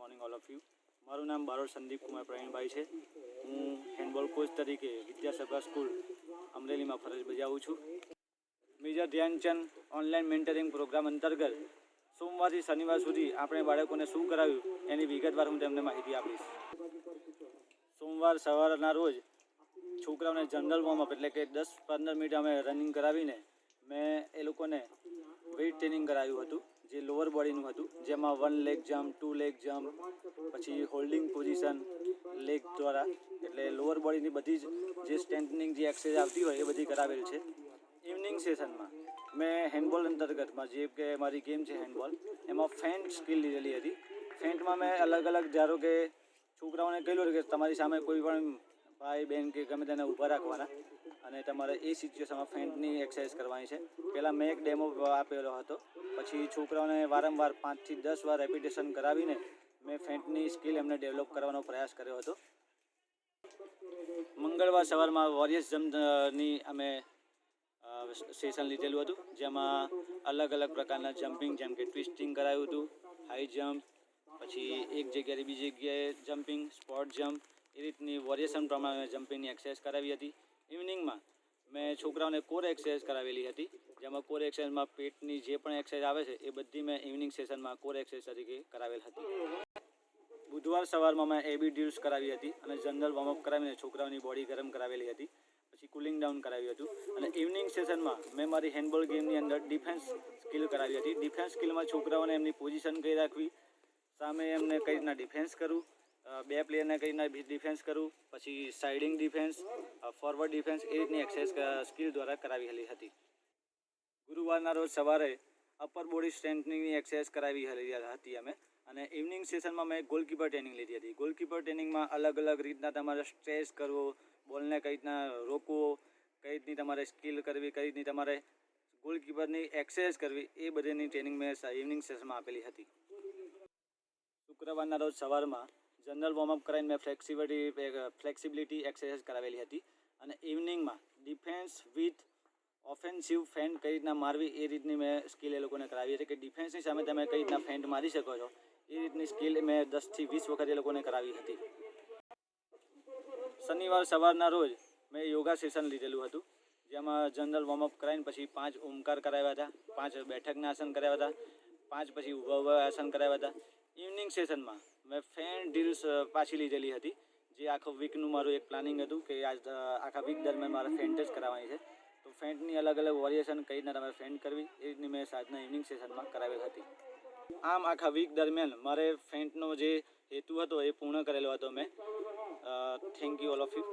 Morning all of you. મારું નામ બારોટ સંદીપ કુમાર પ્રવીણભાઈ છે. હું હેન્ડબોલ કોચ તરીકે વિદ્યાસભા સ્કૂલ અમરેલીમાં ફરજ બજાવું છું. Major Dhyanchand online mentoring programme અંતર્ગત સોમવારથી શનિવાર સુધી આપણે બાળકોને શું કરાવ્યું એની વિગતવાર હું તેમને માહિતી આપીશ. સોમવાર સવારના રોજ છોકરાઓને જનરલ વોર્મઅપ એટલે કે 10-15 મિનિટ અમે રનિંગ કરાવીને મેં એ લોકોને વેઇટ ટ્રેનિંગ કરાવ્યું હતું, જે લોઅર બોડીનું હતું, જેમાં 1 લેગ જમ્પ, 2 લેગ જમ્પ, પછી હોલ્ડિંગ પોઝિશન લેગ દ્વારા, એટલે લોઅર બોડીની બધી જ જે સ્ટ્રેન્થનિંગ જે એક્સરસાઇઝ આવતી હોય એ બધી કરાવેલ છે. ઇવનિંગ સેશનમાં મેં હેન્ડબોલ અંતર્ગતમાં જે કે મારી ગેમ છે હેન્ડબોલ, એમાં ફેન્ટ સ્કિલ લીધેલી હતી. ફેન્ટમાં મેં અલગ અલગ, ધારો કે છોકરાઓને કહેલું કે તમારી સામે કોઈ પણ ભાઈ બહેન કે ગમે તેને ઊભા રાખવાના અને તમારે એ સિચ્યુએશનમાં ફેન્ટની એક્સરસાઇઝ કરવાની છે. પહેલાં મેં એક ડેમો આપેલો હતો, પછી છોકરાઓને વારંવાર 5 થી 10 વાર રેપિટેશન કરાવીને મેં ફેન્ટની સ્કિલ એમને ડેવલપ કરવાનો પ્રયાસ કર્યો હતો. મંગળવાર સવારમાં વોરિયર્સ જમ્પની અમે સેશન લીધેલું હતું, જેમાં અલગ અલગ પ્રકારના જમ્પિંગ, જેમ કે ટ્વિસ્ટિંગ કરાવ્યું હતું, હાઈ જમ્પ, પછી એક જગ્યાએથી બીજી જગ્યાએ જમ્પિંગ, સ્પોટ જમ્પ, એ રીતની વોરિએશન પ્રમાણે જમ્પિંગની એક્સરસાઇઝ કરાવી હતી. ઇવનિંગમાં મેં છોકરાઓને કોર એક્સરસાઇઝ કરાવેલી હતી, જેમાં કોર એક્સરસાઇઝમાં પેટની જે પણ એક્સરસાઇઝ આવે છે એ બધી મેં ઇવનિંગ સેશનમાં કોર એક્સરસાઇઝ તરીકે કરાવેલ હતી. બુધવાર સવારમાં મેં એબી ડ્રીલ્સ કરાવી હતી અને જનરલ વોર્મઅપ કરાવીને છોકરાઓની બોડી ગરમ કરાવેલી હતી, પછી કુલિંગ ડાઉન કરાવ્યું હતું. અને ઇવનિંગ સેશનમાં મેં મારી હેન્ડબોલ ગેમની અંદર ડિફેન્સ સ્કિલ કરાવી હતી. ડિફેન્સ સ્કિલમાં છોકરાઓને એમની પોઝિશન કઈ રાખવી, સામે એમને કઈ રીતના ડિફેન્સ કરવું, બે પ્લેયરને કઈ રીતના ડિફેન્સ કરવું, પછી સાઇડિંગ ડિફેન્સ, ફોરવર્ડ ડિફેન્સ, એ રીતની એક્સરસાઇઝ સ્કિલ દ્વારા કરાવેલી હતી. ગુરુવારના રોજ સવારે અપર બોડી સ્ટ્રેન્થનિંગની એક્સરસાઇઝ કરાવી હતી અમે. અને ઇવનિંગ સેશનમાં મેં ગોલકીપર ટ્રેનિંગ લીધી હતી. ગોલકીપર ટ્રેનિંગમાં અલગ અલગ રીતના તમારે સ્ટ્રેસ કરવો, બોલને કઈ રીતના રોકવો, કઈ રીતની તમારે સ્કિલ કરવી, કઈ રીતની તમારે ગોલકીપરની એક્સરસાઇઝ કરવી, એ બધીની ટ્રેનિંગ મેં ઇવનિંગ સેશનમાં આપેલી હતી. શુક્રવારના રોજ સવારમાં જનરલ વોર્મઅપ કરાવીને મેં ફ્લેક્સિબિલિટી એક્સરસાઇઝ કરાવેલી હતી. અને ઇવનિંગમાં ડિફેન્સ વિથ ઓફેન્સિવ ફેન્ટ કઈ રીતના મારવી એ રીતની મેં સ્કિલ એ લોકોને કરાવી હતી, કે ડિફેન્સની સામે તમે કઈ રીતના ફેન્ટ મારી શકો છો એ રીતની સ્કિલ મેં 10 થી 20 વખત એ લોકોને કરાવી હતી. શનિવાર સવારના રોજ મેં યોગા સેશન લીધેલું હતું, જેમાં જનરલ વોર્મઅપ કરાવીને પછી 5 ઓમકાર કરાવ્યા હતા, 5 બેઠકના આસન કરાવ્યા હતા, 5 પછી ઊભા આસન કરાવ્યા હતા. ઇવનિંગ સેશનમાં મેં ફેન્ટ ડ્રીલ્સ પાછી લીધેલી હતી, જે આખો વીકનું મારું એક પ્લાનિંગ હતું કે આખા વીક દરમિયાન મારે ફેન્ટ જ કરાવવાની છે. તો ફેન્ટની અલગ અલગ વોરિએશન કઈ રીતના તમારે ફેન્ટ કરવી એ રીતની મેં આજના ઇવનિંગ સેશનમાં કરાવેલ હતી. આમ આખા વીક દરમિયાન મારે ફેન્ટનો જે હેતુ હતો એ પૂર્ણ કરેલો હતો મેં. Thank you all of you.